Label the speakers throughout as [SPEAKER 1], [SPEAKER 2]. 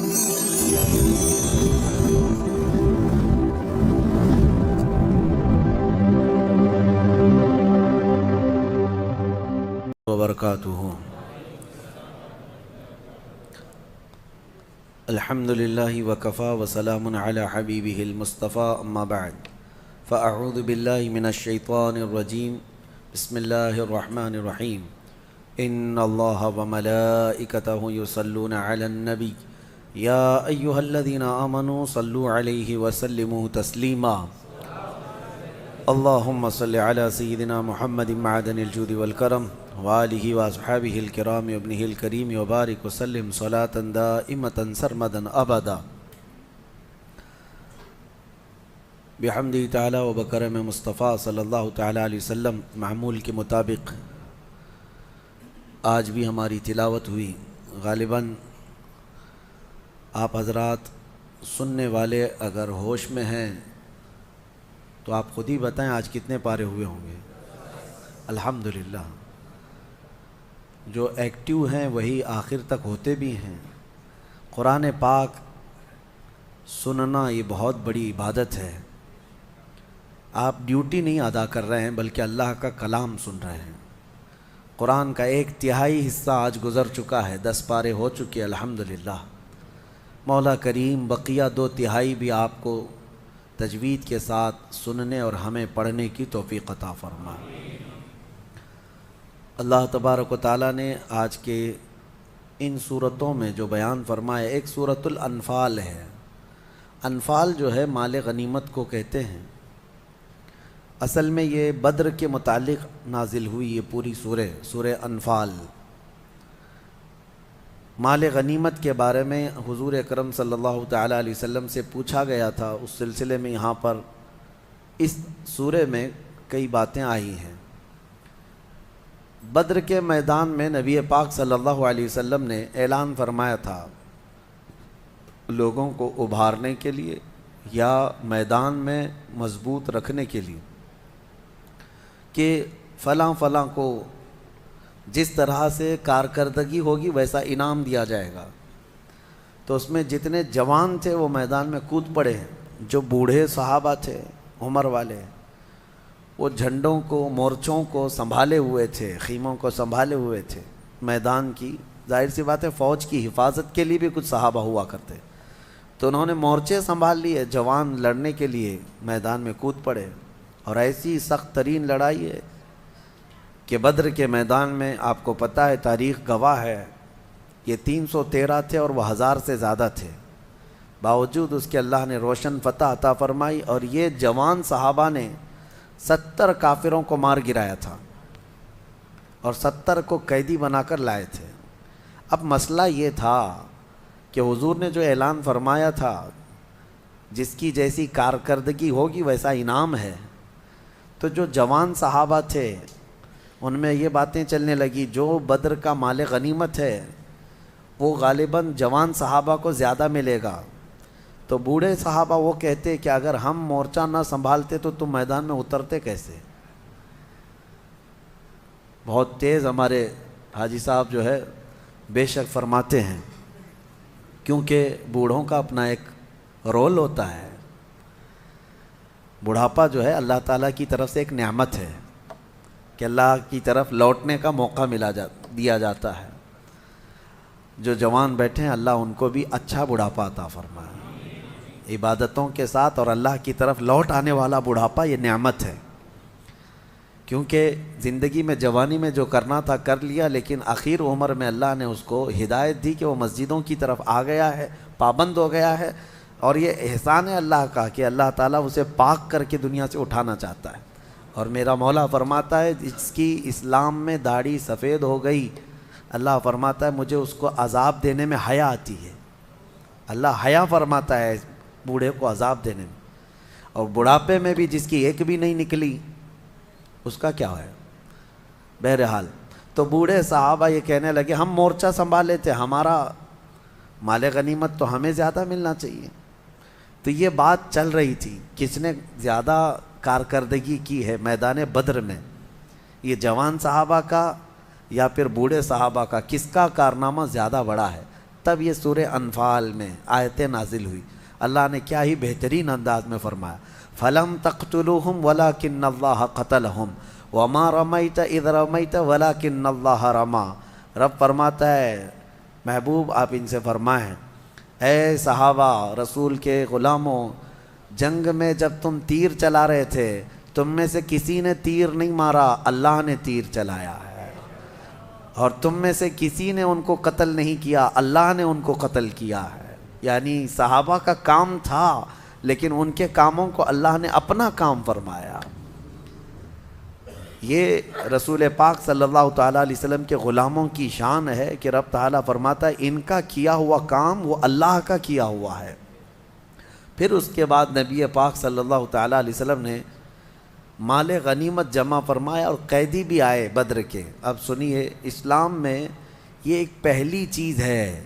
[SPEAKER 1] وبرکاتہ۔ الحمد للہ وکفا وسلام علی حبیبہ المصطفیٰ، اما بعد فاعوذ باللہ من الشیطان الرجیم، بسم اللہ الرحمن الرحیم۔ ان اللہ وملائکتہ یصلون علی النبی یا ایہا الذین آمنوا صلوا علیہ وسلموا تسلیما۔ اللہم صل علی سیدنا محمد معدن الجود والکرم وآلہ واصحابہ الکرام وابنہ الکریم وبارک وسلم صلاة دائمة سرمدا ابدا۔ بحمدہ تعالی و بکرم مصطفیٰ صلی اللہ تعالی علیہ وسلم، معمول کے مطابق آج بھی ہماری تلاوت ہوئی۔ غالباً آپ حضرات سننے والے اگر ہوش میں ہیں تو آپ خود ہی بتائیں آج کتنے پارے ہوئے ہوں گے؟ الحمدللہ۔ جو ایکٹیو ہیں وہی آخر تک ہوتے بھی ہیں۔ قرآن پاک سننا یہ بہت بڑی عبادت ہے۔ آپ ڈیوٹی نہیں ادا کر رہے ہیں بلکہ اللہ کا کلام سن رہے ہیں۔ قرآن کا 1/3 حصہ آج گزر چکا ہے، 10 پارے ہو چکے الحمدللہ۔ مولا کریم بقیہ 2/3 بھی آپ کو تجوید کے ساتھ سننے اور ہمیں پڑھنے کی توفیق عطا فرمائے۔ اللہ تبارک و تعالیٰ نے آج کے ان صورتوں میں جو بیان فرمایا، ایک سورۃ الانفال ہے۔ انفال جو ہے مال غنیمت کو کہتے ہیں۔ اصل میں یہ بدر کے متعلق نازل ہوئی یہ پوری سورہ انفال۔ مال غنیمت کے بارے میں حضور اکرم صلی اللہ تعالیٰ علیہ وسلم سے پوچھا گیا تھا، اس سلسلے میں یہاں پر اس سورہ میں کئی باتیں آئی ہیں۔ بدر کے میدان میں نبی پاک صلی اللہ علیہ وسلم نے اعلان فرمایا تھا لوگوں کو ابھارنے کے لیے یا میدان میں مضبوط رکھنے کے لیے کہ فلاں فلاں کو جس طرح سے کارکردگی ہوگی ویسا انعام دیا جائے گا۔ تو اس میں جتنے جوان تھے وہ میدان میں کود پڑے ہیں، جو بوڑھے صحابہ تھے عمر والے وہ جھنڈوں کو مورچوں کو سنبھالے ہوئے تھے، خیموں کو سنبھالے ہوئے تھے۔ میدان کی ظاہر سی بات ہے فوج کی حفاظت کے لیے بھی کچھ صحابہ ہوا کرتے، تو انہوں نے مورچے سنبھال لیے، جوان لڑنے کے لیے میدان میں کود پڑے۔ اور ایسی سخت ترین لڑائی ہے کہ بدر کے میدان میں آپ کو پتہ ہے، تاریخ گواہ ہے، یہ 313 تھے اور وہ 1000 سے زیادہ تھے۔ باوجود اس کے اللہ نے روشن فتح عطا فرمائی، اور یہ جوان صحابہ نے 70 کافروں کو مار گرایا تھا اور 70 کو قیدی بنا کر لائے تھے۔ اب مسئلہ یہ تھا کہ حضور نے جو اعلان فرمایا تھا جس کی جیسی کارکردگی ہوگی ویسا انعام ہے، تو جو جوان صحابہ تھے ان میں یہ باتیں چلنے لگی جو بدر کا مال غنیمت ہے وہ غالباً جوان صحابہ کو زیادہ ملے گا۔ تو بوڑھے صحابہ وہ کہتے کہ اگر ہم مورچہ نہ سنبھالتے تو تم میدان میں اترتے کیسے؟ بہت تیز ہمارے حاجی صاحب جو ہے بے شک فرماتے ہیں، کیونکہ بوڑھوں کا اپنا ایک رول ہوتا ہے۔ بڑھاپا جو ہے اللہ تعالیٰ کی طرف سے ایک نعمت ہے کہ اللہ کی طرف لوٹنے کا موقع دیا جاتا ہے۔ جو جوان بیٹھے ہیں اللہ ان کو بھی اچھا بڑھاپا عطا فرمائے، عبادتوں کے ساتھ اور اللہ کی طرف لوٹ آنے والا بڑھاپا یہ نعمت ہے۔ کیونکہ زندگی میں جوانی میں جو کرنا تھا کر لیا، لیکن آخر عمر میں اللہ نے اس کو ہدایت دی کہ وہ مسجدوں کی طرف آ گیا ہے، پابند ہو گیا ہے، اور یہ احسان ہے اللہ کا کہ اللہ تعالیٰ اسے پاک کر کے دنیا سے اٹھانا چاہتا ہے۔ اور میرا مولا فرماتا ہے جس کی اسلام میں داڑھی سفید ہو گئی، اللہ فرماتا ہے مجھے اس کو عذاب دینے میں حیا آتی ہے۔ اللہ حیا فرماتا ہے بوڑھے کو عذاب دینے میں، اور بڑھاپے میں بھی جس کی ایک بھی نہیں نکلی اس کا کیا ہے؟ بہرحال تو بوڑھے صحابہ یہ کہنے لگے ہم مورچہ سنبھالے تھے، ہمارا مال غنیمت تو ہمیں زیادہ ملنا چاہیے۔ تو یہ بات چل رہی تھی کس نے زیادہ کارکردگی کی ہے میدان بدر میں، یہ جوان صحابہ کا یا پھر بوڑھے صحابہ کا، کس کا کارنامہ زیادہ بڑا ہے؟ تب یہ سورہ انفال میں آیتیں نازل ہوئی. اللہ نے کیا ہی بہترین انداز میں فرمایا, فَلَمْ تَقْتُلُوهُمْ وَلَكِنَّ اللَّهَ قَتَلَهُمْ وَمَا رَمَيْتَ إِذْ رَمَيْتَ وَلَكِنَّ اللَّهَ رَمَى. رب فرماتا ہے محبوب آپ ان سے فرمائیں, اے صحابہ رسول کے غلاموں, جنگ میں جب تم تیر چلا رہے تھے تم میں سے کسی نے تیر نہیں مارا, اللہ نے تیر چلایا ہے. اور تم میں سے کسی نے ان کو قتل نہیں کیا, اللہ نے ان کو قتل کیا ہے. یعنی صحابہ کا کام تھا لیکن ان کے کاموں کو اللہ نے اپنا کام فرمایا. یہ رسول پاک صلی اللہ تعالیٰ علیہ وسلم کے غلاموں کی شان ہے کہ رب تعالیٰ فرماتا ہے ان کا کیا ہوا کام وہ اللہ کا کیا ہوا ہے. پھر اس کے بعد نبی پاک صلی اللہ تعالیٰ علیہ وسلم نے مال غنیمت جمع فرمایا اور قیدی بھی آئے بدر کے. اب سنیے, اسلام میں یہ ایک پہلی چیز ہے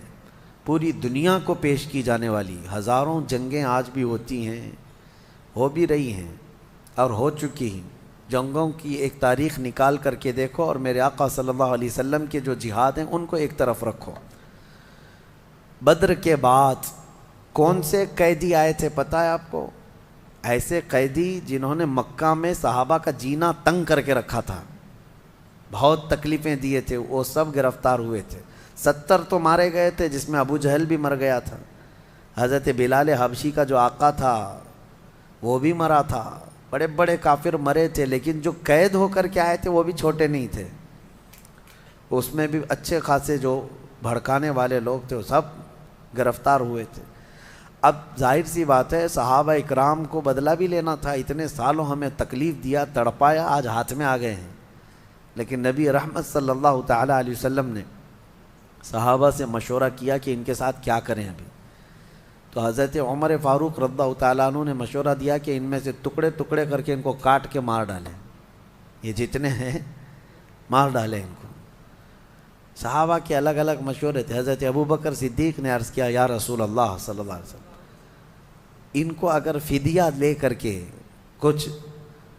[SPEAKER 1] پوری دنیا کو پیش کی جانے والی. ہزاروں جنگیں آج بھی ہوتی ہیں, ہو بھی رہی ہیں اور ہو چکی ہیں. جنگوں کی ایک تاریخ نکال کر کے دیکھو اور میرے آقا صلی اللہ علیہ وسلم کے جو جہاد ہیں ان کو ایک طرف رکھو. بدر کے بعد کون سے قیدی آئے تھے پتہ ہے آپ کو؟ ایسے قیدی جنہوں نے مکہ میں صحابہ کا جینا تنگ کر کے رکھا تھا, بہت تکلیفیں دیے تھے, وہ سب گرفتار ہوئے تھے. 70 تو مارے گئے تھے جس میں ابو جہل بھی مر گیا تھا. حضرت بلال حبشی کا جو آقا تھا وہ بھی مرا تھا. بڑے بڑے کافر مرے تھے لیکن جو قید ہو کر کے آئے تھے وہ بھی چھوٹے نہیں تھے. اس میں بھی اچھے خاصے جو بھڑکانے والے لوگ تھے وہ سب گرفتار ہوئے تھے. اب ظاہر سی بات ہے صحابہ اکرام کو بدلہ بھی لینا تھا. اتنے سالوں ہمیں تکلیف دیا, تڑپایا, آج ہاتھ میں آ گئے ہیں. لیکن نبی رحمت صلی اللہ تعالیٰ علیہ وسلم نے صحابہ سے مشورہ کیا کہ ان کے ساتھ کیا کریں. ابھی تو حضرت عمر فاروق رضی اللہ تعالیٰ عنہ نے مشورہ دیا کہ ان میں سے ٹکڑے ٹکڑے کر کے ان کو کاٹ کے مار ڈالیں, یہ جتنے ہیں مار ڈالیں ان کو. صحابہ کے الگ الگ مشورے تھے. حضرت ابوبکر صدیق نے عرض کیا یا رسول اللہ صلی اللہ علیہ وسلم, ان کو اگر فدیہ لے کر کے کچھ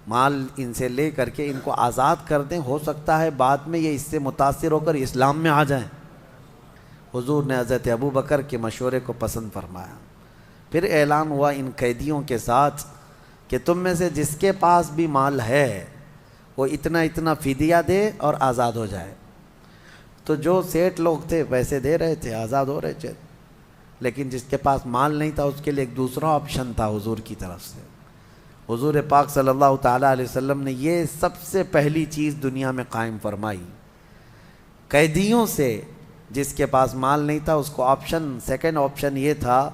[SPEAKER 1] مال ان سے لے کر کے ان کو آزاد کر دیں, ہو سکتا ہے بعد میں یہ اس سے متاثر ہو کر اسلام میں آ جائیں. حضور نے حضرت ابوبکر کے مشورے کو پسند فرمایا. پھر اعلان ہوا ان قیدیوں کے ساتھ کہ تم میں سے جس کے پاس بھی مال ہے وہ اتنا اتنا فدیہ دے اور آزاد ہو جائے. تو جو سیٹ لوگ تھے پیسے دے رہے تھے, آزاد ہو رہے تھے, لیکن جس کے پاس مال نہیں تھا اس کے لیے ایک دوسرا آپشن تھا حضور کی طرف سے. حضور پاک صلی اللہ تعالیٰ علیہ وسلم نے یہ سب سے پہلی چیز دنیا میں قائم فرمائی. قیدیوں سے جس کے پاس مال نہیں تھا اس کو آپشن, سیکنڈ آپشن یہ تھا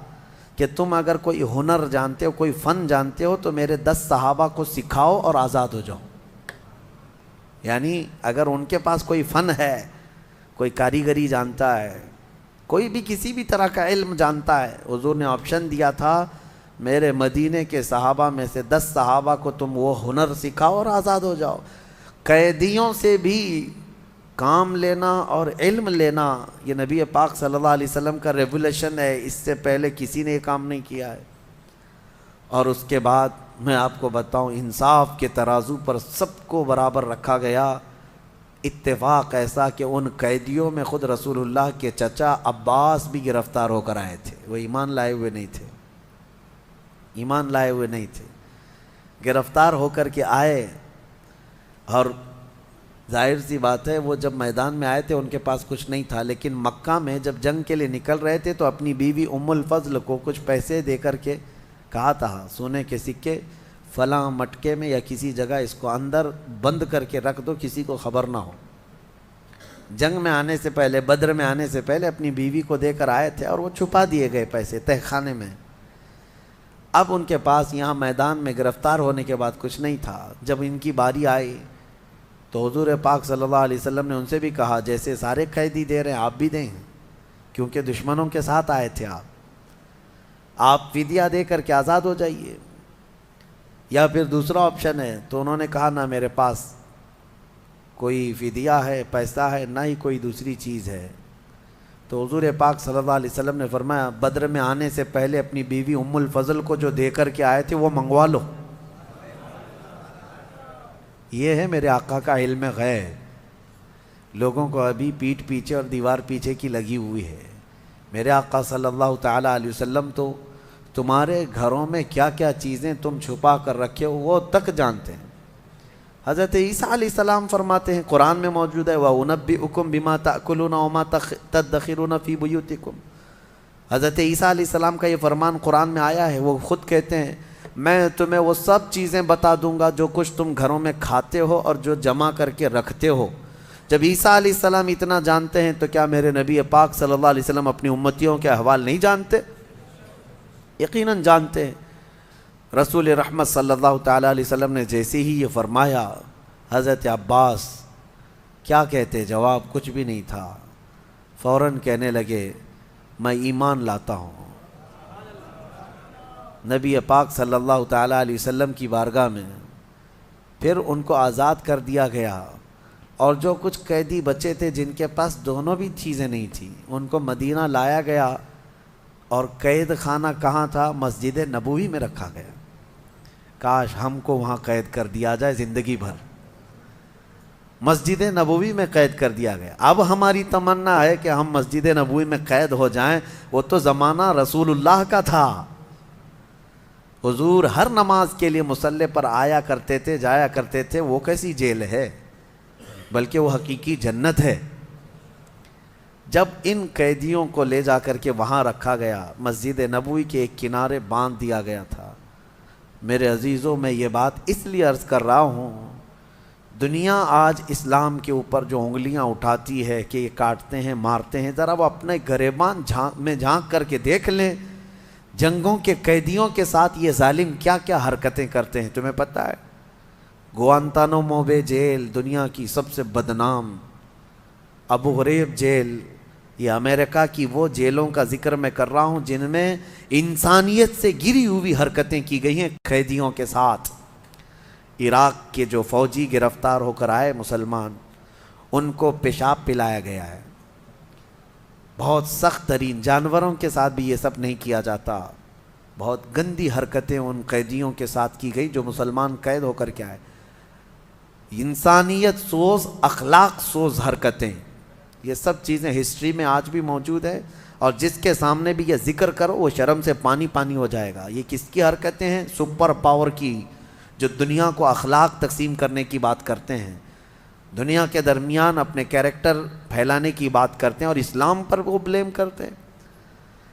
[SPEAKER 1] کہ تم اگر کوئی ہنر جانتے ہو, کوئی فن جانتے ہو تو میرے 10 صحابہ کو سکھاؤ اور آزاد ہو جاؤ. یعنی اگر ان کے پاس کوئی فن ہے, کوئی کاریگری جانتا ہے, کوئی بھی کسی بھی طرح کا علم جانتا ہے, حضور نے آپشن دیا تھا میرے مدینے کے صحابہ میں سے 10 صحابہ کو تم وہ ہنر سکھاؤ اور آزاد ہو جاؤ. قیدیوں سے بھی کام لینا اور علم لینا یہ نبی پاک صلی اللہ علیہ وسلم کا ریولیشن ہے. اس سے پہلے کسی نے یہ کام نہیں کیا ہے. اور اس کے بعد میں آپ کو بتاؤں, انصاف کے ترازو پر سب کو برابر رکھا گیا. اتفاق ایسا کہ ان قیدیوں میں خود رسول اللہ کے چچا عباس بھی گرفتار ہو کر آئے تھے. وہ ایمان لائے ہوئے نہیں تھے, ایمان لائے ہوئے نہیں تھے, گرفتار ہو کر کے آئے. اور ظاہر سی بات ہے وہ جب میدان میں آئے تھے ان کے پاس کچھ نہیں تھا, لیکن مکہ میں جب جنگ کے لیے نکل رہے تھے تو اپنی بیوی ام الفضل کو کچھ پیسے دے کر کے کہا تھا سونے کے سکے فلاں مٹکے میں یا کسی جگہ اس کو اندر بند کر کے رکھ دو, کسی کو خبر نہ ہو. جنگ میں آنے سے پہلے, بدر میں آنے سے پہلے اپنی بیوی کو دے کر آئے تھے اور وہ چھپا دیے گئے پیسے تہہ خانے میں. اب ان کے پاس یہاں میدان میں گرفتار ہونے کے بعد کچھ نہیں تھا. جب ان کی باری آئی تو حضور پاک صلی اللہ علیہ وسلم نے ان سے بھی کہا جیسے سارے قیدی دے رہے ہیں آپ بھی دیں, کیونکہ دشمنوں کے ساتھ آئے تھے آپ فدیہ دے کر کے آزاد ہو جائیے. یا پھر دوسرا آپشن ہے. تو انہوں نے کہا نہ میرے پاس کوئی فدیہ ہے, پیسہ ہے, نہ ہی کوئی دوسری چیز ہے. تو حضور پاک صلی اللہ علیہ وسلم نے فرمایا بدر میں آنے سے پہلے اپنی بیوی ام الفضل کو جو دے کر کے آئے تھے وہ منگوا لو. یہ ہے میرے آقا کا علم غیب. لوگوں کو ابھی پیٹھ پیچھے اور دیوار پیچھے کی لگی ہوئی ہے. میرے آقا صلی اللہ تعالیٰ علیہ وسلم تو تمہارے گھروں میں کیا کیا چیزیں تم چھپا کر رکھے ہو وہ تک جانتے ہیں۔ حضرت عیسیٰ علیہ السلام فرماتے ہیں، قرآن میں موجود ہے وَأُنَبِّئُكُم بِمَا تَأْكُلُونَ وَمَا تَدَّخِرُونَ فِي بُيُوتِكُم۔ حضرت عیسیٰ علیہ السلام کا یہ فرمان قرآن میں آیا ہے، وہ خود کہتے ہیں میں تمہیں وہ سب چیزیں بتا دوں گا جو کچھ تم گھروں میں کھاتے ہو اور جو جمع کر کے رکھتے ہو۔ جب عیسیٰ علیہ السلام اتنا جانتے ہیں تو کیا میرے نبی پاک صلی اللہ علیہ وسلم اپنی امتیوں کے احوال نہیں جانتے؟ یقیناً جانتے ہیں۔ رسول رحمت صلی اللہ تعالیٰ علیہ وسلم نے جیسے ہی یہ فرمایا، حضرت عباس کیا کہتے؟ جواب کچھ بھی نہیں تھا، فوراً کہنے لگے میں ایمان لاتا ہوں۔ نبی پاک صلی اللہ تعالیٰ علیہ وسلم کی بارگاہ میں پھر ان کو آزاد کر دیا گیا، اور جو کچھ قیدی بچے تھے جن کے پاس دونوں بھی چیزیں نہیں تھیں ان کو مدینہ لایا گیا، اور قید خانہ کہاں تھا؟ مسجد نبوی میں رکھا گیا۔ کاش ہم کو وہاں قید کر دیا جائے زندگی بھر، مسجد نبوی میں قید کر دیا گیا۔ اب ہماری تمنا ہے کہ ہم مسجد نبوی میں قید ہو جائیں، وہ تو زمانہ رسول اللہ کا تھا۔ حضور ہر نماز کے لیے مصلی پر آیا کرتے تھے، جایا کرتے تھے، وہ کیسی جیل ہے، بلکہ وہ حقیقی جنت ہے۔ جب ان قیدیوں کو لے جا کر کے وہاں رکھا گیا، مسجد نبوی کے ایک کنارے باندھ دیا گیا تھا۔ میرے عزیزوں، میں یہ بات اس لیے عرض کر رہا ہوں، دنیا آج اسلام کے اوپر جو انگلیاں اٹھاتی ہے کہ یہ کاٹتے ہیں مارتے ہیں، ذرا وہ اپنے گریبان میں جھانک کر کے دیکھ لیں، جنگوں کے قیدیوں کے ساتھ یہ ظالم کیا کیا حرکتیں کرتے ہیں۔ تمہیں پتہ ہے گوانتانامو بے جیل، دنیا کی سب سے بدنام ابو غریب جیل، یہ امریکہ کی وہ جیلوں کا ذکر میں کر رہا ہوں جن میں انسانیت سے گری ہوئی حرکتیں کی گئی ہیں قیدیوں کے ساتھ۔ عراق کے جو فوجی گرفتار ہو کر آئے مسلمان، ان کو پیشاب پلایا گیا ہے، بہت سخت ترین، جانوروں کے ساتھ بھی یہ سب نہیں کیا جاتا۔ بہت گندی حرکتیں ان قیدیوں کے ساتھ کی گئی جو مسلمان قید ہو کر کے آئے۔ انسانیت سوز، اخلاق سوز حرکتیں، یہ سب چیزیں ہسٹری میں آج بھی موجود ہے، اور جس کے سامنے بھی یہ ذکر کرو وہ شرم سے پانی پانی ہو جائے گا۔ یہ کس کی حرکتیں ہیں؟ سپر پاور کی، جو دنیا کو اخلاق تقسیم کرنے کی بات کرتے ہیں، دنیا کے درمیان اپنے کیریکٹر پھیلانے کی بات کرتے ہیں، اور اسلام پر وہ بلیم کرتے ہیں۔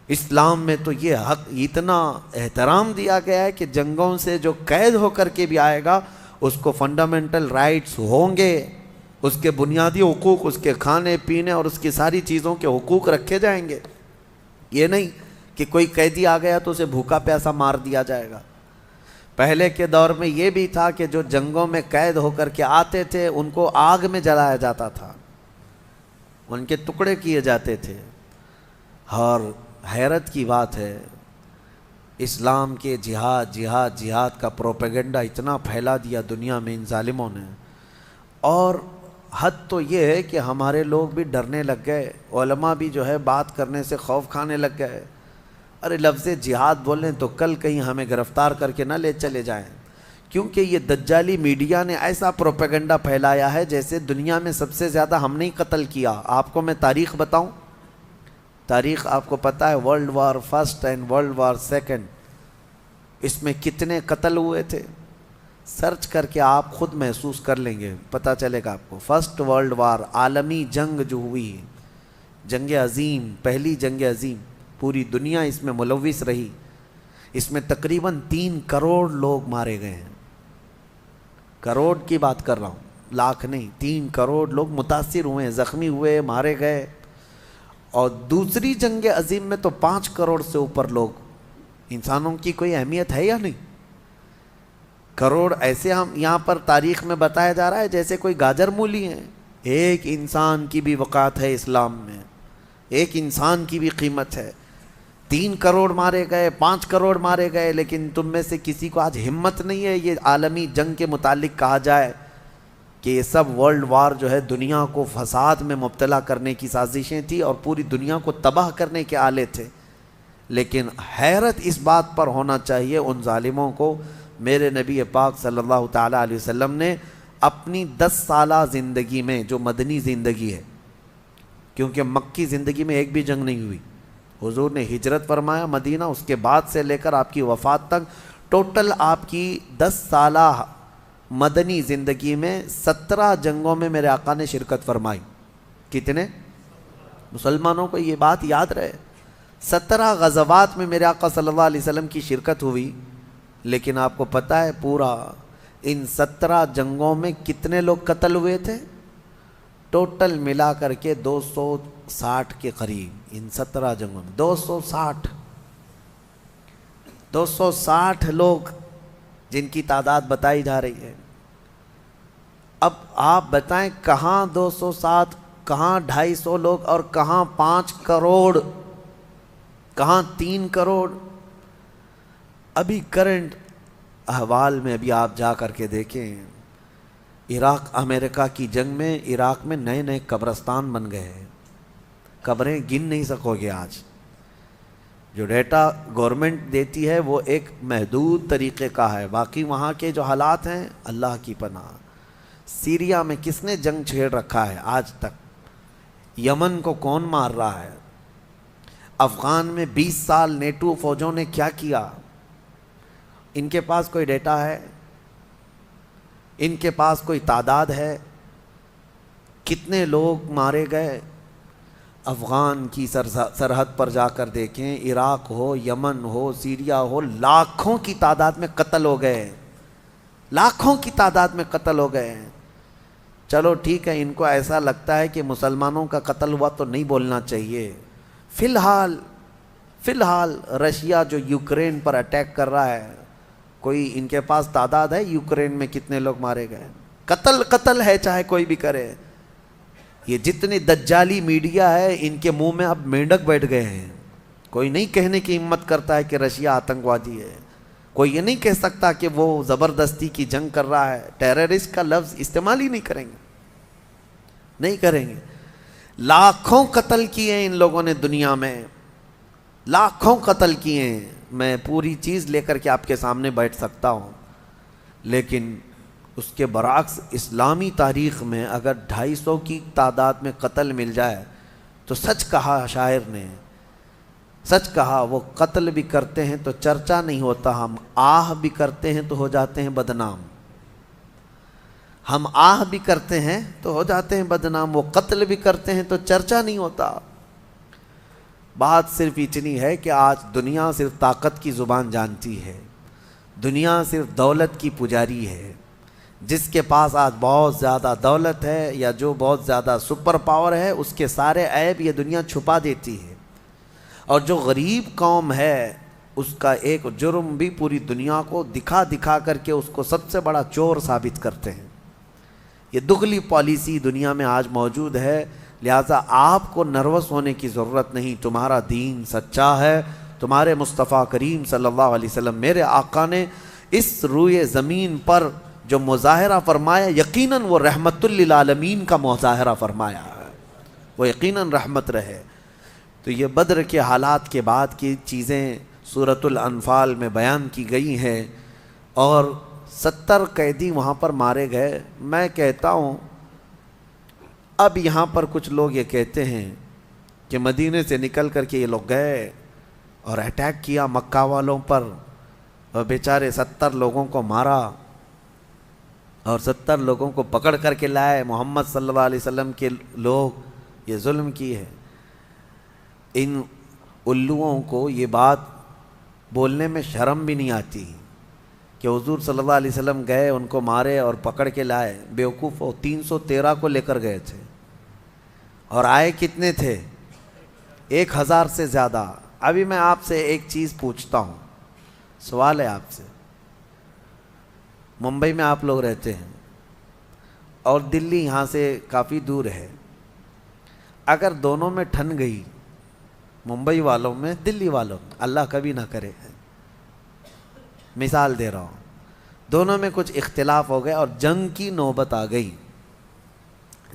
[SPEAKER 1] اسلام میں تو یہ حق اتنا احترام دیا گیا ہے کہ جنگوں سے جو قید ہو کر کے بھی آئے گا اس کو فنڈامنٹل رائٹس ہوں گے، اس کے بنیادی حقوق، اس کے کھانے پینے اور اس کی ساری چیزوں کے حقوق رکھے جائیں گے۔ یہ نہیں کہ کوئی قیدی آ گیا تو اسے بھوکا پیاسا مار دیا جائے گا۔ پہلے کے دور میں یہ بھی تھا کہ جو جنگوں میں قید ہو کر کے آتے تھے ان کو آگ میں جلایا جاتا تھا، ان کے ٹکڑے کیے جاتے تھے۔ اور حیرت کی بات ہے، اسلام کے جہاد جہاد جہاد کا پروپیگنڈا اتنا پھیلا دیا دنیا میں ان ظالموں نے، اور حد تو یہ ہے کہ ہمارے لوگ بھی ڈرنے لگ گئے، علماء بھی جو ہے بات کرنے سے خوف کھانے لگ گئے۔ ارے لفظ جہاد بولیں تو کل کہیں ہمیں گرفتار کر کے نہ لے چلے جائیں، کیونکہ یہ دجالی میڈیا نے ایسا پروپیگنڈا پھیلایا ہے جیسے دنیا میں سب سے زیادہ ہم نے ہی قتل کیا۔ آپ کو میں تاریخ بتاؤں، تاریخ آپ کو پتہ ہے، world war first and world war second, اس میں کتنے قتل ہوئے تھے؟ سرچ کر کے آپ خود محسوس کر لیں گے، پتہ چلے گا آپ کو۔ فرسٹ ورلڈ وار، عالمی جنگ جو ہوئی، جنگ عظیم، پہلی جنگ عظیم، پوری دنیا اس میں ملوث رہی، اس میں تقریباً 3 کروڑ لوگ مارے گئے ہیں۔ کروڑ کی بات کر رہا ہوں، لاکھ نہیں، 3 کروڑ لوگ متاثر ہوئے ہیں، زخمی ہوئے، مارے گئے۔ اور دوسری جنگ عظیم میں تو 5 کروڑ سے اوپر لوگ، انسانوں کی کوئی اہمیت ہے یا نہیں؟ کروڑ ایسے ہم یہاں پر تاریخ میں بتایا جا رہا ہے جیسے کوئی گاجر مولی ہیں۔ ایک انسان کی بھی وقعت ہے اسلام میں، ایک انسان کی بھی قیمت ہے۔ 3 کروڑ مارے گئے، 5 کروڑ مارے گئے، لیکن تم میں سے کسی کو آج ہمت نہیں ہے یہ عالمی جنگ کے متعلق کہا جائے کہ یہ سب ورلڈ وار جو ہے دنیا کو فساد میں مبتلا کرنے کی سازشیں تھی اور پوری دنیا کو تباہ کرنے کے آلے تھے۔ لیکن حیرت اس بات پر ہونا چاہیے ان ظالموں کو، میرے نبی پاک صلی اللہ تعالیٰ علیہ وسلم نے اپنی 10 سالہ زندگی میں، جو مدنی زندگی ہے، کیونکہ مکی زندگی میں ایک بھی جنگ نہیں ہوئی، حضور نے ہجرت فرمایا مدینہ، اس کے بعد سے لے کر آپ کی وفات تک ٹوٹل آپ کی 10 سالہ مدنی زندگی میں 17 جنگوں میں میرے آقا نے شرکت فرمائی۔ کتنے؟ مسلمانوں کو یہ بات یاد رہے، 17 غزوات میں میرے آقا صلی اللہ علیہ وسلم کی شرکت ہوئی، لیکن آپ کو پتہ ہے پورا ان 17 جنگوں میں کتنے لوگ قتل ہوئے تھے؟ ٹوٹل ملا کر کے 260 کے قریب، ان 17 جنگوں میں 260 لوگ جن کی تعداد بتائی جا رہی ہے۔ اب آپ بتائیں کہاں 260، کہاں 250 لوگ، اور کہاں 5 کروڑ، کہاں 3 کروڑ۔ ابھی کرنٹ احوال میں ابھی آپ جا کر کے دیکھیں، عراق امریکہ کی جنگ میں عراق میں نئے نئے قبرستان بن گئے ہیں، قبریں گن نہیں سکو گے آج۔ جو ڈیٹا گورنمنٹ دیتی ہے وہ ایک محدود طریقے کا ہے، باقی وہاں کے جو حالات ہیں اللہ کی پناہ۔ سیریا میں کس نے جنگ چھیڑ رکھا ہے آج تک؟ یمن کو کون مار رہا ہے؟ افغان میں 20 سال نیٹو فوجوں نے کیا کیا؟ ان کے پاس کوئی ڈیٹا ہے؟ ان کے پاس کوئی تعداد ہے؟ کتنے لوگ مارے گئے؟ افغان کی سرحد پر جا کر دیکھیں، عراق ہو، یمن ہو، سیریا ہو، لاکھوں کی تعداد میں قتل ہو گئے، لاکھوں کی تعداد میں قتل ہو گئے ہیں۔ چلو ٹھیک ہے، ان کو ایسا لگتا ہے کہ مسلمانوں کا قتل ہوا تو نہیں بولنا چاہیے۔ فی الحال رشیا جو یوکرین پر اٹیک کر رہا ہے، کوئی ان کے پاس تعداد ہے یوکرین میں کتنے لوگ مارے گئے؟ قتل ہے، چاہے کوئی بھی کرے۔ یہ جتنی دجالی میڈیا ہے ان کے منہ میں اب مینڈک بیٹھ گئے ہیں، کوئی نہیں کہنے کی ہمت کرتا ہے کہ رشیا آتنکوادی ہے، کوئی یہ نہیں کہہ سکتا کہ وہ زبردستی کی جنگ کر رہا ہے۔ ٹیررسٹ کا لفظ استعمال ہی نہیں کریں گے۔ لاکھوں قتل کیے ہیں ان لوگوں نے دنیا میں، لاکھوں قتل کیے ہیں۔ میں پوری چیز لے کر کے آپ کے سامنے بیٹھ سکتا ہوں، لیکن اس کے برعکس اسلامی تاریخ میں اگر 250 کی تعداد میں قتل مل جائے تو سچ کہا شاعر نے، سچ کہا۔ وہ قتل بھی کرتے ہیں تو چرچا نہیں ہوتا، ہم آہ بھی کرتے ہیں تو ہو جاتے ہیں بدنام۔ ہم آہ بھی کرتے ہیں تو ہو جاتے ہیں بدنام، وہ قتل بھی کرتے ہیں تو چرچا نہیں ہوتا۔ بات صرف اتنی ہے کہ آج دنیا صرف طاقت کی زبان جانتی ہے، دنیا صرف دولت کی پجاری ہے۔ جس کے پاس آج بہت زیادہ دولت ہے یا جو بہت زیادہ سپر پاور ہے، اس کے سارے عیب یہ دنیا چھپا دیتی ہے، اور جو غریب قوم ہے اس کا ایک جرم بھی پوری دنیا کو دکھا کر کے اس کو سب سے بڑا چور ثابت کرتے ہیں۔ یہ دگلی پالیسی دنیا میں آج موجود ہے، لہٰذا آپ کو نروس ہونے کی ضرورت نہیں۔ تمہارا دین سچا ہے، تمہارے مصطفیٰ کریم صلی اللہ علیہ وسلم میرے آقا نے اس روئے زمین پر جو مظاہرہ فرمایا، یقیناً وہ رحمت للعالمین کا مظاہرہ فرمایا ہے، وہ یقیناً رحمت رہے۔ تو یہ بدر کے حالات کے بعد کی چیزیں سورۃ الانفال میں بیان کی گئی ہیں، اور 70 قیدی وہاں پر مارے گئے۔ میں کہتا ہوں اب یہاں پر کچھ لوگ یہ کہتے ہیں کہ مدینے سے نکل کر کے یہ لوگ گئے اور اٹیک کیا مکہ والوں پر، اور بیچارے 70 لوگوں کو مارا اور 70 لوگوں کو پکڑ کر کے لائے۔ محمد صلی اللہ علیہ وسلم کے لوگ یہ ظلم کی ہے۔ ان الوؤں کو یہ بات بولنے میں شرم بھی نہیں آتی کہ حضور صلی اللہ علیہ وسلم گئے، ان کو مارے اور پکڑ کے لائے۔ بیوقوف ہو، 313 کو لے کر گئے تھے اور آئے کتنے تھے؟ 1000 سے زیادہ۔ ابھی میں آپ سے ایک چیز پوچھتا ہوں، سوال ہے آپ سے۔ ممبئی میں آپ لوگ رہتے ہیں اور دلی یہاں سے کافی دور ہے، اگر دونوں میں ٹھن گئی، ممبئی والوں میں دلی والوں میں، اللہ کبھی نہ کرے، مثال دے رہا ہوں، دونوں میں کچھ اختلاف ہو گئے اور جنگ کی نوبت آ گئی،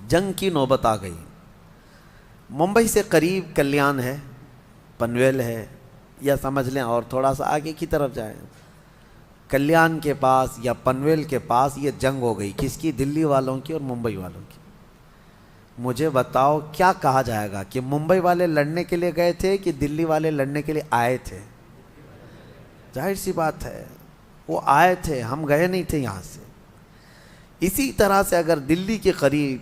[SPEAKER 1] جنگ کی نوبت آ گئی۔ ممبئی سے قریب کلیان ہے، پنویل ہے، یا سمجھ لیں اور تھوڑا سا آگے کی طرف جائیں، کلیان کے پاس یا پنویل کے پاس یہ جنگ ہو گئی، کس کی؟ دلی والوں کی اور ممبئی والوں کی۔ مجھے بتاؤ کیا کہا جائے گا کہ ممبئی والے لڑنے کے لیے گئے تھے کہ دلی والے لڑنے کے لیے آئے تھے؟ ظاہر سی بات ہے وہ آئے تھے، ہم گئے نہیں تھے یہاں سے۔ اسی طرح سے اگر دلی کے قریب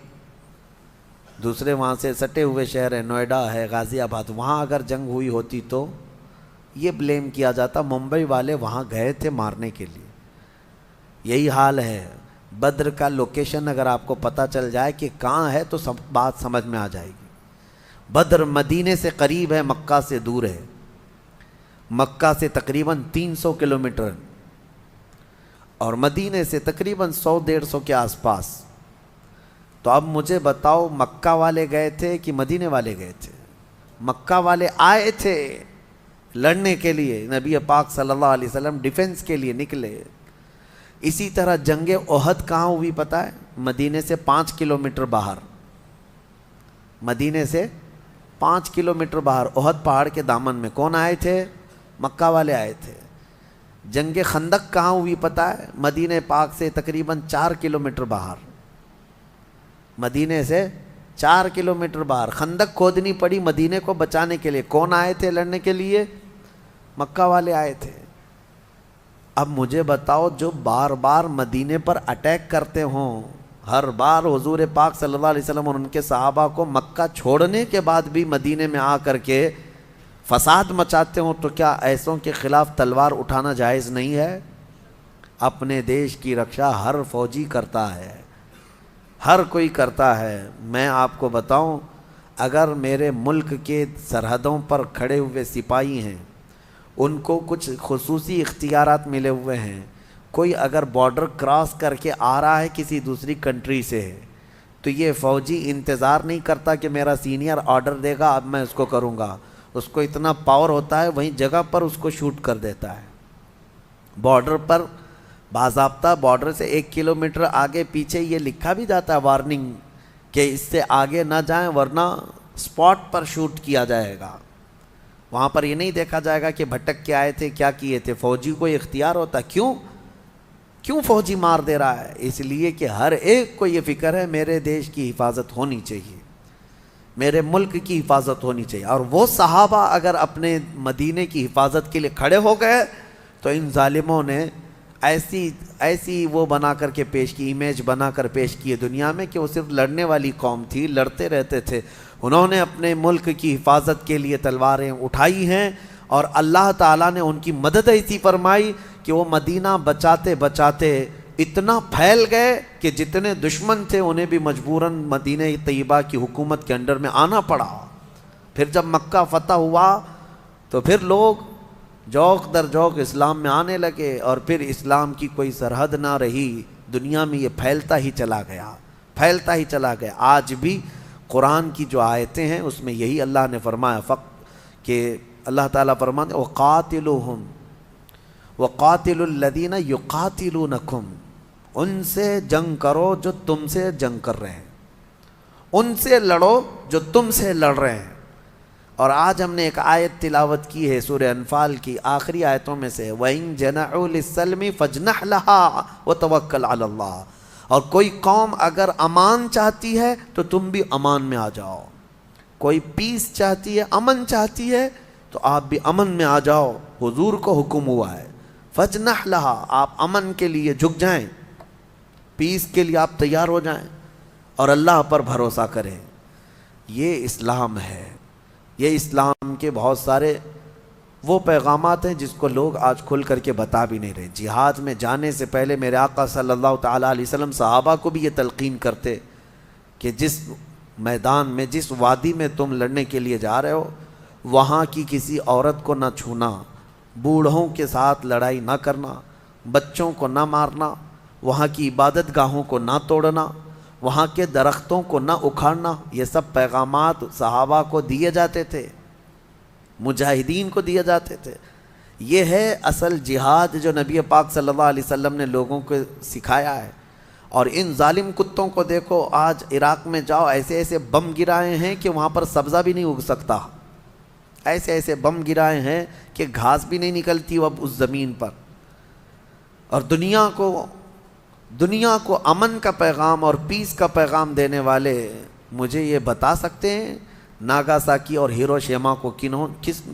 [SPEAKER 1] دوسرے وہاں سے سٹے ہوئے شہر ہے، نوئیڈا ہے، غازی آباد، وہاں اگر جنگ ہوئی ہوتی تو یہ بلیم کیا جاتا ممبئی والے وہاں گئے تھے مارنے کے لیے۔ یہی حال ہے، بدر کا لوکیشن اگر آپ کو پتہ چل جائے کہ کہاں ہے تو سب بات سمجھ میں آ جائے گی۔ بدر مدینے سے قریب ہے، مکہ سے دور ہے، مکہ سے تقریباً 300 کلومیٹر اور مدینے سے تقریباً 100-150 کے آس پاس۔ تو اب مجھے بتاؤ مکہ والے گئے تھے کہ مدینے والے گئے تھے؟ مکہ والے آئے تھے لڑنے کے لیے، نبی پاک صلی اللہ علیہ وسلم ڈیفنس کے لیے نکلے۔ اسی طرح جنگ احد کہاں ہوئی پتہ ہے؟ مدینے سے 5 کلومیٹر باہر، مدینے سے 5 کلومیٹر باہر احد پہاڑ کے دامن میں۔ کون آئے تھے؟ مکہ والے آئے تھے۔ جنگ خندق کہاں ہوئی پتہ ہے؟ مدینہ پاک سے تقریباً 4 کلومیٹر باہر، مدینے سے 4 کلومیٹر باہر خندق کھودنی پڑی مدینے کو بچانے کے لیے۔ کون آئے تھے لڑنے کے لیے؟ مکہ والے آئے تھے۔ اب مجھے بتاؤ جو بار بار مدینے پر اٹیک کرتے ہوں، ہر بار حضور پاک صلی اللہ علیہ وسلم اور ان کے صحابہ کو مکہ چھوڑنے کے بعد بھی مدینے میں آ کر کے فساد مچاتے ہوں، تو کیا ایسوں کے خلاف تلوار اٹھانا جائز نہیں ہے؟ اپنے دیش کی رکشا ہر فوجی کرتا ہے، ہر کوئی کرتا ہے۔ میں آپ کو بتاؤں، اگر میرے ملک کے سرحدوں پر کھڑے ہوئے سپاہی ہیں، ان کو کچھ خصوصی اختیارات ملے ہوئے ہیں، کوئی اگر بارڈر کراس کر کے آ رہا ہے کسی دوسری کنٹری سے، تو یہ فوجی انتظار نہیں کرتا کہ میرا سینئر آرڈر دے گا اب میں اس کو کروں گا۔ اس کو اتنا پاور ہوتا ہے وہیں جگہ پر اس کو شوٹ کر دیتا ہے۔ بارڈر پر باضابطہ بارڈر سے 1 کلومیٹر آگے پیچھے یہ لکھا بھی جاتا ہے وارننگ کہ اس سے آگے نہ جائیں ورنہ اسپاٹ پر شوٹ کیا جائے گا۔ وہاں پر یہ نہیں دیکھا جائے گا کہ بھٹک کے آئے تھے کیا کیے تھے، فوجی کو اختیار ہوتا ہے۔ کیوں فوجی مار دے رہا ہے؟ اس لیے کہ ہر ایک کو یہ فکر ہے میرے دیش کی حفاظت ہونی چاہیے، میرے ملک کی حفاظت ہونی چاہیے۔ اور وہ صحابہ اگر اپنے مدینے کی حفاظت کے لیے کھڑے ہو گئے تو ان ظالموں نے ایسی وہ بنا کر کے پیش کی، امیج بنا کر پیش کی دنیا میں کہ وہ صرف لڑنے والی قوم تھی، لڑتے رہتے تھے۔ انہوں نے اپنے ملک کی حفاظت کے لیے تلواریں اٹھائی ہیں اور اللہ تعالیٰ نے ان کی مدد ایسی فرمائی کہ وہ مدینہ بچاتے بچاتے اتنا پھیل گئے کہ جتنے دشمن تھے انہیں بھی مجبوراً مدینہ طیبہ کی حکومت کے انڈر میں آنا پڑا۔ پھر جب مکہ فتح ہوا تو پھر لوگ جوق در جوق اسلام میں آنے لگے اور پھر اسلام کی کوئی سرحد نہ رہی، دنیا میں یہ پھیلتا ہی چلا گیا، پھیلتا ہی چلا گیا۔ آج بھی قرآن کی جو آیتیں ہیں اس میں یہی اللہ نے فرمایا کہ اللہ تعالیٰ فرماتے وَقَاتِلُوهُمْ وَقَاتِلُوا الَّذِينَ يُقَاتِلُونَكُمْ، ان سے جنگ کرو جو تم سے جنگ کر رہے ہیں، ان سے لڑو جو تم سے لڑ رہے ہیں۔ اور آج ہم نے ایک آیت تلاوت کی ہے سورہ انفال کی آخری آیتوں میں سے، وَإِن جَنَحُوا لِلسَّلْمِ فَاجْنَحْ لَهَا وَتَوَكَّلْ عَلَى اللَّهِ، اور کوئی قوم اگر امان چاہتی ہے تو تم بھی امان میں آ جاؤ، کوئی پیس چاہتی ہے، امن چاہتی ہے تو آپ بھی امن میں آ جاؤ، حضور کو حکم ہوا ہے فَاجْنَحْ لَهَا، آپ امن کے لیے جھک جائیں، پیس کے لیے آپ تیار ہو جائیں اور اللہ پر بھروسہ کریں۔ یہ اسلام ہے، یہ اسلام کے بہت سارے وہ پیغامات ہیں جس کو لوگ آج کھل کر کے بتا بھی نہیں رہے۔ جہاد میں جانے سے پہلے میرے آقا صلی اللہ تعالیٰ علیہ وسلم صحابہ کو بھی یہ تلقین کرتے کہ جس میدان میں، جس وادی میں تم لڑنے کے لیے جا رہے ہو وہاں کی کسی عورت کو نہ چھونا، بوڑھوں کے ساتھ لڑائی نہ کرنا، بچوں کو نہ مارنا، وہاں کی عبادت گاہوں کو نہ توڑنا، وہاں کے درختوں کو نہ اکھاڑنا۔ یہ سب پیغامات صحابہ کو دیے جاتے تھے، مجاہدین کو دیے جاتے تھے۔ یہ ہے اصل جہاد جو نبی پاک صلی اللہ علیہ وسلم نے لوگوں کو سکھایا ہے۔ اور ان ظالم کتوں کو دیکھو، آج عراق میں جاؤ ایسے ایسے بم گرائے ہیں کہ وہاں پر سبزہ بھی نہیں اگ سکتا، ایسے ایسے بم گرائے ہیں کہ گھاس بھی نہیں نکلتی اب اس زمین پر۔ اور دنیا کو امن کا پیغام اور پیس کا پیغام دینے والے مجھے یہ بتا سکتے ہیں ناگاساکی اور ہیروشیما کو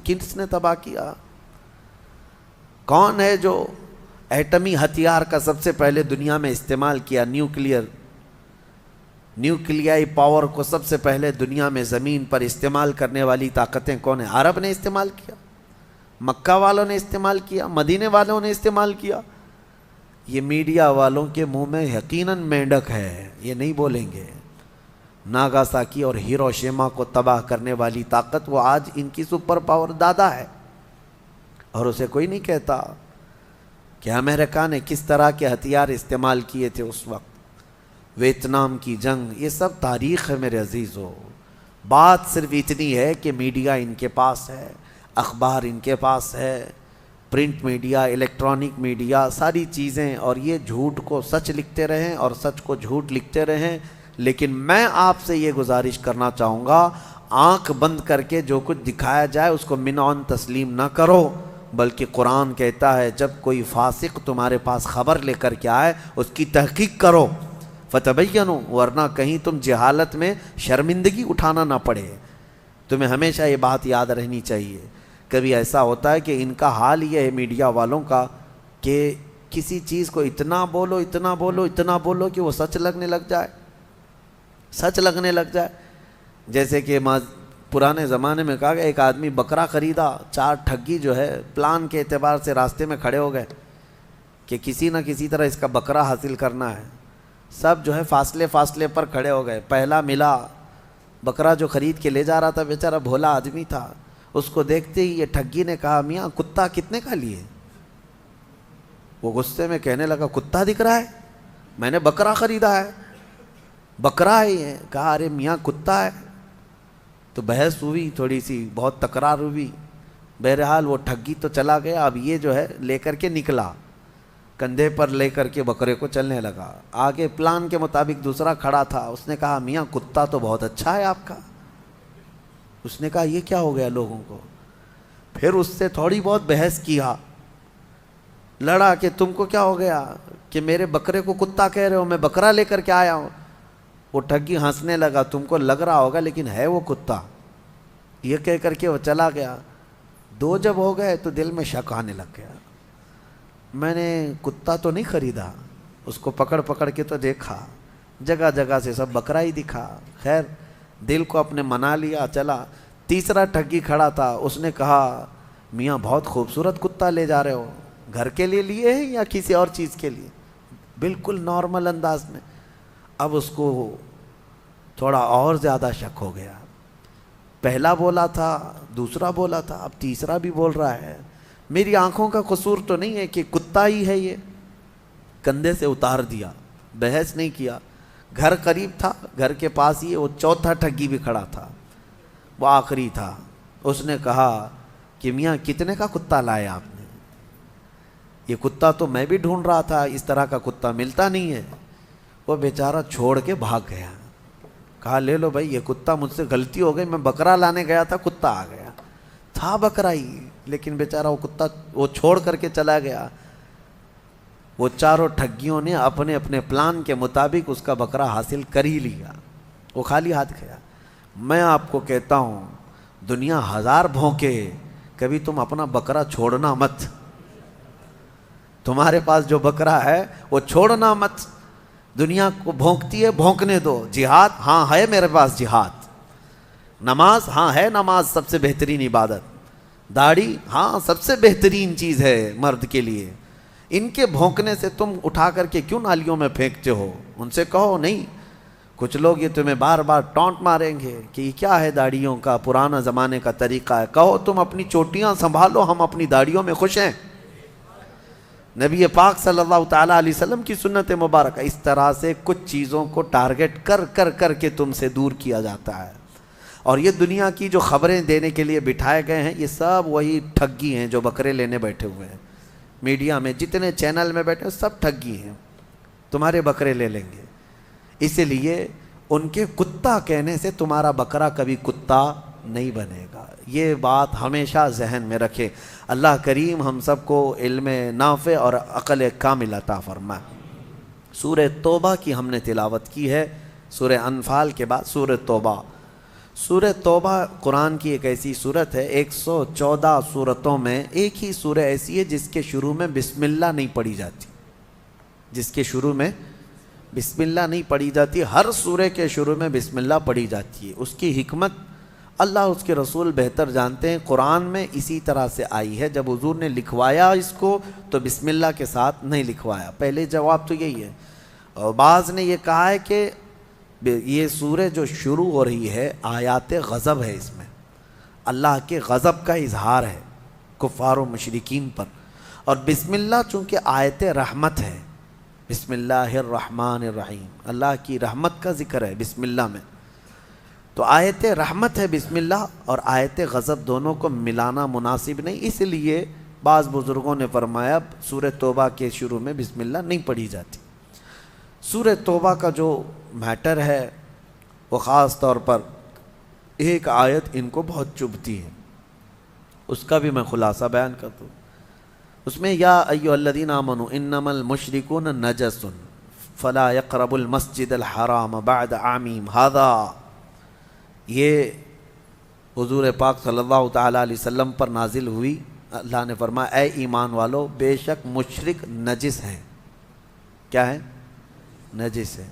[SPEAKER 1] کس نے تباہ کیا؟ کون ہے جو ایٹمی ہتھیار کا سب سے پہلے دنیا میں استعمال کیا؟ نیوکلیائی پاور کو سب سے پہلے دنیا میں زمین پر استعمال کرنے والی طاقتیں کون ہیں؟ عرب نے استعمال کیا، مکہ والوں نے استعمال کیا، مدینے والوں نے استعمال کیا۔ یہ میڈیا والوں کے منہ میں یقیناً مینڈک ہے، یہ نہیں بولیں گے۔ ناگاساکی اور ہیروشیما کو تباہ کرنے والی طاقت وہ آج ان کی سپر پاور دادا ہے، اور اسے کوئی نہیں کہتا کہ امریکہ نے کس طرح کے ہتھیار استعمال کیے تھے اس وقت، ویتنام کی جنگ، یہ سب تاریخ ہے میرے عزیزو۔ بات صرف اتنی ہے کہ میڈیا ان کے پاس ہے، اخبار ان کے پاس ہے، پرنٹ میڈیا، الیکٹرانک میڈیا، ساری چیزیں، اور یہ جھوٹ کو سچ لکھتے رہیں اور سچ کو جھوٹ لکھتے رہیں۔ لیکن میں آپ سے یہ گزارش کرنا چاہوں گا، آنکھ بند کر کے جو کچھ دکھایا جائے اس کو منعن تسلیم نہ کرو، بلکہ قرآن کہتا ہے جب کوئی فاسق تمہارے پاس خبر لے کر کے آئے اس کی تحقیق کرو، فتبینوا، ورنہ کہیں تم جہالت میں شرمندگی اٹھانا نہ پڑے۔ تمہیں ہمیشہ یہ بات یاد رہنی چاہیے۔ کبھی ایسا ہوتا ہے کہ ان کا حال یہ ہے میڈیا والوں کا کہ کسی چیز کو اتنا بولو اتنا بولو اتنا بولو کہ وہ سچ لگنے لگ جائے۔ جیسے کہ پرانے زمانے میں کہا گیا ایک آدمی بکرا خریدا، 4 ٹھگی جو ہے پلان کے اعتبار سے راستے میں کھڑے ہو گئے کہ کسی نہ کسی طرح اس کا بکرا حاصل کرنا ہے۔ سب جو ہے فاصلے پر کھڑے ہو گئے۔ پہلا ملا بکرا جو خرید کے لے جا رہا تھا، بیچارہ بھولا آدمی تھا، اس کو دیکھتے ہی یہ ٹھگی نے کہا میاں کتا کتنے کا لیے؟ وہ غصے میں کہنے لگا کتا دکھ رہا ہے، میں نے بکرا خریدا ہے، بکرا ہے یہ۔ کہا ارے میاں کتا ہے۔ تو بحث ہوئی تھوڑی سی، بہت تکرار ہوئی، بہرحال وہ ٹھگی تو چلا گیا۔ اب یہ جو ہے لے کر کے نکلا، کندھے پر لے کر کے بکرے کو چلنے لگا۔ آگے پلان کے مطابق دوسرا کھڑا تھا، اس نے کہا میاں کتا تو بہت اچھا ہے آپ کا۔ اس نے کہا یہ کیا ہو گیا لوگوں کو؟ پھر اس سے تھوڑی بہت بحث کیا، لڑا کہ تم کو کیا ہو گیا کہ میرے بکرے کو کتا کہہ رہے ہو، میں بکرا لے کر کے آیا ہوں۔ وہ ٹھگی ہنسنے لگا، تم کو لگ رہا ہوگا لیکن ہے وہ کتا، یہ کہہ کر کے وہ چلا گیا۔ 2 جب ہو گئے تو دل میں شک آنے لگ گیا، میں نے کتا تو نہیں خریدا۔ اس کو پکڑ کے تو دیکھا، جگہ جگہ سے سب بکرا ہی دکھا۔ خیر دل کو اپنے منا لیا، چلا۔ تیسرا ٹھگی کھڑا تھا، اس نے کہا میاں بہت خوبصورت کتا لے جا رہے ہو، گھر کے لیے لیے ہیں یا کسی اور چیز کے لیے؟ بالکل نارمل انداز میں۔ اب اس کو تھوڑا اور زیادہ شک ہو گیا، پہلا بولا تھا، دوسرا بولا تھا، اب تیسرا بھی بول رہا ہے، میری آنکھوں کا قصور تو نہیں ہے کہ کتا ہی ہے یہ؟ کندھے سے اتار دیا، بحث نہیں کیا۔ گھر قریب تھا، گھر کے پاس ہی وہ چوتھا ٹھگی بھی کھڑا تھا، وہ آخری تھا۔ اس نے کہا کہ میاں کتنے کا کتا لائے آپ نے؟ یہ کتا تو میں بھی ڈھونڈ رہا تھا، اس طرح کا کتا ملتا نہیں ہے۔ وہ بیچارہ چھوڑ کے بھاگ گیا۔ کہا لے لو بھائی، یہ کتا مجھ سے غلطی ہو گئی، میں بکرا لانے گیا تھا، کتا آ گیا تھا بکرا ہی، لیکن بیچارہ وہ کتا وہ چھوڑ کر کے چلا گیا۔ وہ چاروں ٹھگیوں نے اپنے اپنے پلان کے مطابق اس کا بکرا حاصل کر ہی لیا، وہ خالی ہاتھ گیا۔ میں آپ کو کہتا ہوں دنیا 1000 بھونکے، کبھی تم اپنا بکرا چھوڑنا مت۔ تمہارے پاس جو بکرا ہے وہ چھوڑنا مت۔ دنیا کو بھونکتی ہے، بھونکنے دو۔ جہاد ہاں ہے میرے پاس جہاد، نماز ہاں ہے نماز سب سے بہترین عبادت، داڑھی ہاں سب سے بہترین چیز ہے مرد کے لیے۔ ان کے بھونکنے سے تم اٹھا کر کے کیوں نالیوں میں پھینکتے ہو؟ ان سے کہو نہیں۔ کچھ لوگ یہ تمہیں بار بار ٹونٹ ماریں گے کہ یہ کیا ہے داڑھیوں کا، پرانا زمانے کا طریقہ ہے۔ کہو تم اپنی چوٹیاں سنبھالو، ہم اپنی داڑھیوں میں خوش ہیں۔ نبی پاک صلی اللہ تعالیٰ علیہ وسلم کی سنت مبارکہ، اس طرح سے کچھ چیزوں کو ٹارگٹ کر کے تم سے دور کیا جاتا ہے۔ اور یہ دنیا کی جو خبریں دینے کے لیے بٹھائے گئے ہیں، یہ سب وہی ٹھگی ہیں جو بکرے لینے بیٹھے ہوئے ہیں۔ میڈیا میں جتنے چینل میں بیٹھے ہیں سب ٹھگی ہیں، تمہارے بکرے لے لیں گے۔ اسی لیے ان کے کتا کہنے سے تمہارا بکرا کبھی کتا نہیں بنے گا، یہ بات ہمیشہ ذہن میں رکھے۔ اللہ کریم ہم سب کو علم نافع اور عقل کامل عطا فرمائے۔ سورہ توبہ کی ہم نے تلاوت کی ہے، سورہ انفال کے بعد سورہ توبہ. سورہ توبہ قرآن کی ایک ایسی صورت ہے، 114 صورتوں میں ایک ہی سورہ ایسی ہے جس کے شروع میں بسم اللہ نہیں پڑھی جاتی. جس کے شروع میں بسم اللہ نہیں پڑھی جاتی. ہر سورہ کے شروع میں بسم اللہ پڑھی جاتی ہے. اس کی حکمت اللہ اس کے رسول بہتر جانتے ہیں. قرآن میں اسی طرح سے آئی ہے. جب حضور نے لکھوایا اس کو تو بسم اللہ کے ساتھ نہیں لکھوایا. پہلے جواب تو یہی ہے. اور بعض نے یہ کہا ہے کہ یہ سورہ جو شروع ہو رہی ہے آیات غضب ہے، اس میں اللہ کے غضب کا اظہار ہے کفار و مشرکین پر. اور بسم اللہ چونکہ آیت رحمت ہے، بسم اللہ الرحمن الرحیم، اللہ کی رحمت کا ذکر ہے بسم اللہ میں، تو آیت رحمت ہے بسم اللہ، اور آیت غضب دونوں کو ملانا مناسب نہیں. اس لیے بعض بزرگوں نے فرمایا سورہ توبہ کے شروع میں بسم اللہ نہیں پڑھی جاتی. سورہ توبہ کا جو میٹر ہے وہ خاص طور پر ایک آیت ان کو بہت چبھتی ہے، اس کا بھی میں خلاصہ بیان کرتا ہوں. اس میں یا ایھا الذین آمنوا انما المشرکون نجس فلا یقربوا المسجد الحرام بعد عامہم ھذا. یہ حضور پاک صلی اللہ تعالیٰ علیہ وسلم پر نازل ہوئی. اللہ نے فرمایا اے ایمان والو، بے شک مشرک نجس ہیں. کیا ہے؟ نجس ہے.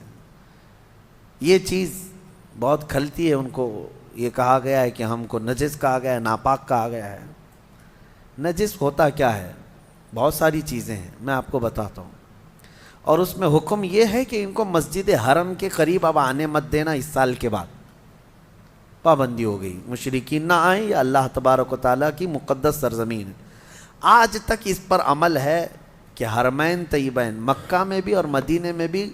[SPEAKER 1] یہ چیز بہت کھلتی ہے ان کو. یہ کہا گیا ہے کہ ہم کو نجس کہا گیا ہے، ناپاک کہا گیا ہے. نجس ہوتا کیا ہے؟ بہت ساری چیزیں ہیں، میں آپ کو بتاتا ہوں. اور اس میں حکم یہ ہے کہ ان کو مسجد حرم کے قریب اب آنے مت دینا. اس سال کے بعد پابندی ہو گئی، مشرکین نہ آئیں. یہ اللہ تبارک و تعالیٰ کی مقدس سرزمین ہے. آج تک اس پر عمل ہے کہ حرمین طیبین مکہ میں بھی اور مدینے میں بھی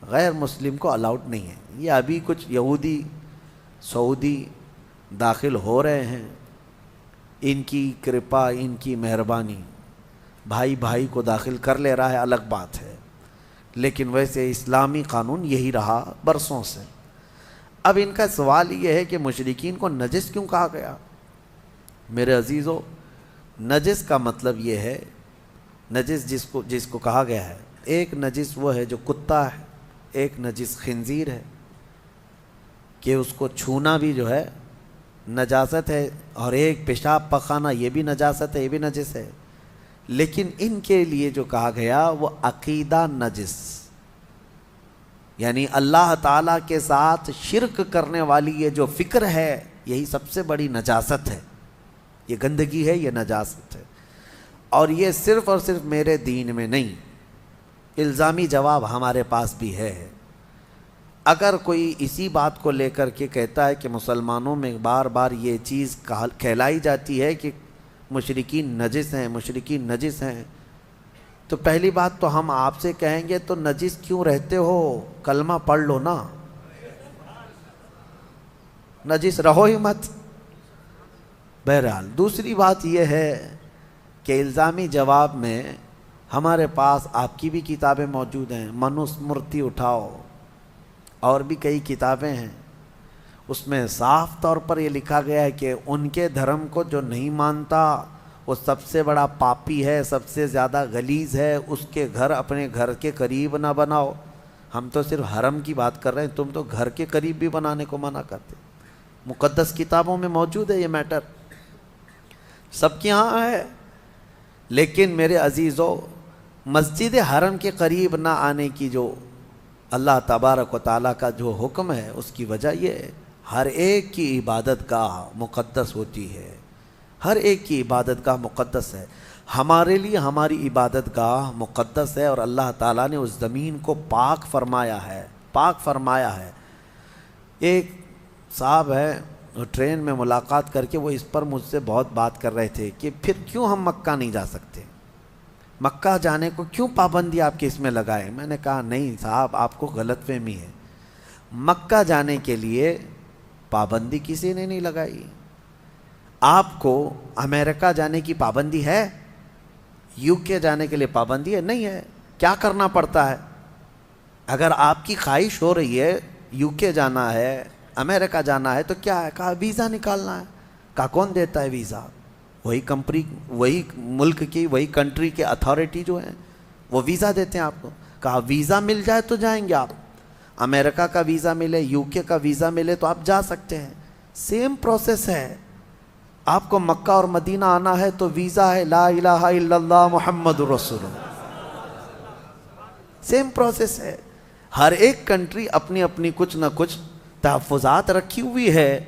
[SPEAKER 1] غیر مسلم کو الاؤڈ نہیں ہے. یہ ابھی کچھ یہودی سعودی داخل ہو رہے ہیں، ان کی کرپا، ان کی مہربانی، بھائی بھائی کو داخل کر لے رہا ہے، الگ بات ہے. لیکن ویسے اسلامی قانون یہی رہا برسوں سے. اب ان کا سوال یہ ہے کہ مشرکین کو نجس کیوں کہا گیا؟ میرے عزیزو، نجس کا مطلب یہ ہے، نجس جس کو کہا گیا ہے، ایک نجس وہ ہے جو کتا ہے، ایک نجس خنزیر ہے کہ اس کو چھونا بھی جو ہے نجاست ہے، اور ایک پیشاب پخانا یہ بھی نجاست ہے، یہ بھی نجس ہے. لیکن ان کے لیے جو کہا گیا وہ عقیدہ نجس، یعنی اللہ تعالیٰ کے ساتھ شرک کرنے والی یہ جو فکر ہے، یہی سب سے بڑی نجاست ہے. یہ گندگی ہے، یہ نجاست ہے. اور یہ صرف اور صرف میرے دین میں نہیں، الزامی جواب ہمارے پاس بھی ہے. اگر کوئی اسی بات کو لے کر کے کہتا ہے کہ مسلمانوں میں بار بار یہ چیز کہلائی جاتی ہے کہ مشرکین نجس ہیں، مشرکین نجس ہیں، تو پہلی بات تو ہم آپ سے کہیں گے تو نجس کیوں رہتے ہو؟ کلمہ پڑھ لو نا، نجس رہو ہی مت. بہرحال دوسری بات یہ ہے کہ الزامی جواب میں ہمارے پاس آپ کی بھی کتابیں موجود ہیں. منوسمرتی اٹھاؤ، اور بھی کئی کتابیں ہیں. اس میں صاف طور پر یہ لکھا گیا ہے کہ ان کے دھرم کو جو نہیں مانتا وہ سب سے بڑا پاپی ہے، سب سے زیادہ غلیظ ہے. اس کے گھر اپنے گھر کے قریب نہ بناؤ. ہم تو صرف حرم کی بات کر رہے ہیں، تم تو گھر کے قریب بھی بنانے کو منع کرتے. مقدس کتابوں میں موجود ہے یہ میٹر، سب کے یہاں ہے. لیکن میرے عزیزو، مسجد حرم کے قریب نہ آنے کی جو اللہ تبارک و تعالیٰ کا جو حکم ہے، اس کی وجہ یہ ہے ہر ایک کی عبادت گاہ مقدس ہوتی ہے. ہر ایک کی عبادت گاہ مقدس ہے. ہمارے لیے ہماری عبادت گاہ مقدس ہے، اور اللہ تعالیٰ نے اس زمین کو پاک فرمایا ہے، پاک فرمایا ہے. ایک صاحب ہے، ٹرین میں ملاقات کر کے وہ اس پر مجھ سے بہت بات کر رہے تھے کہ پھر کیوں ہم مکہ نہیں جا سکتے، مکہ جانے کو کیوں پابندی آپ کے اس میں لگائے. میں نے کہا نہیں صاحب، آپ کو غلط فہمی ہے. مکہ جانے کے لیے پابندی کسی نے نہیں لگائی. آپ کو امریکہ جانے کی پابندی ہے؟ یو کے جانے کے لیے پابندی ہے؟ نہیں ہے. کیا کرنا پڑتا ہے؟ اگر آپ کی خواہش ہو رہی ہے یو کے جانا ہے، امریکہ جانا ہے، تو کیا ہے؟ کہا ویزا نکالنا ہے. کہا کون دیتا ہے ویزا؟ وہی کمپنی، وہی ملک کی، وہی کنٹری کے اتھارٹی جو ہیں وہ ویزا دیتے ہیں آپ کو. کہا ویزا مل جائے تو جائیں گے آپ. امریکہ کا ویزا ملے، یو کے کا ویزا ملے تو آپ جا سکتے ہیں. سیم پروسیس ہے. آپ کو مکہ اور مدینہ آنا ہے تو ویزا ہے لا الہ الا اللہ محمد رسول اللہ. سیم پروسیس ہے. ہر ایک کنٹری اپنی اپنی کچھ نہ کچھ تحفظات رکھی ہوئی ہے.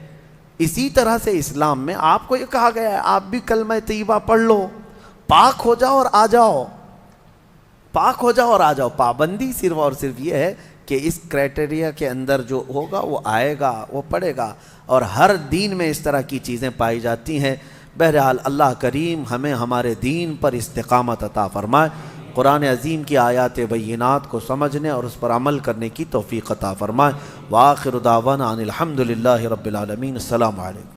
[SPEAKER 1] اسی طرح سے اسلام میں آپ کو یہ کہا گیا ہے آپ بھی کلمہ طیبہ پڑھ لو، پاک ہو جاؤ اور آ جاؤ، پاک ہو جاؤ اور آ جاؤ. پابندی صرف اور صرف یہ ہے کہ اس کرائٹیریا کے اندر جو ہوگا وہ آئے گا، وہ پڑھے گا. اور ہر دین میں اس طرح کی چیزیں پائی جاتی ہیں. بہرحال اللہ کریم ہمیں ہمارے دین پر استقامت عطا فرمائے. قرآن عظیم کی آیات بینات کو سمجھنے اور اس پر عمل کرنے کی توفیق عطا فرمائے. وآخر دعوانا ان الحمد للہ رب العالمین. السلام علیکم.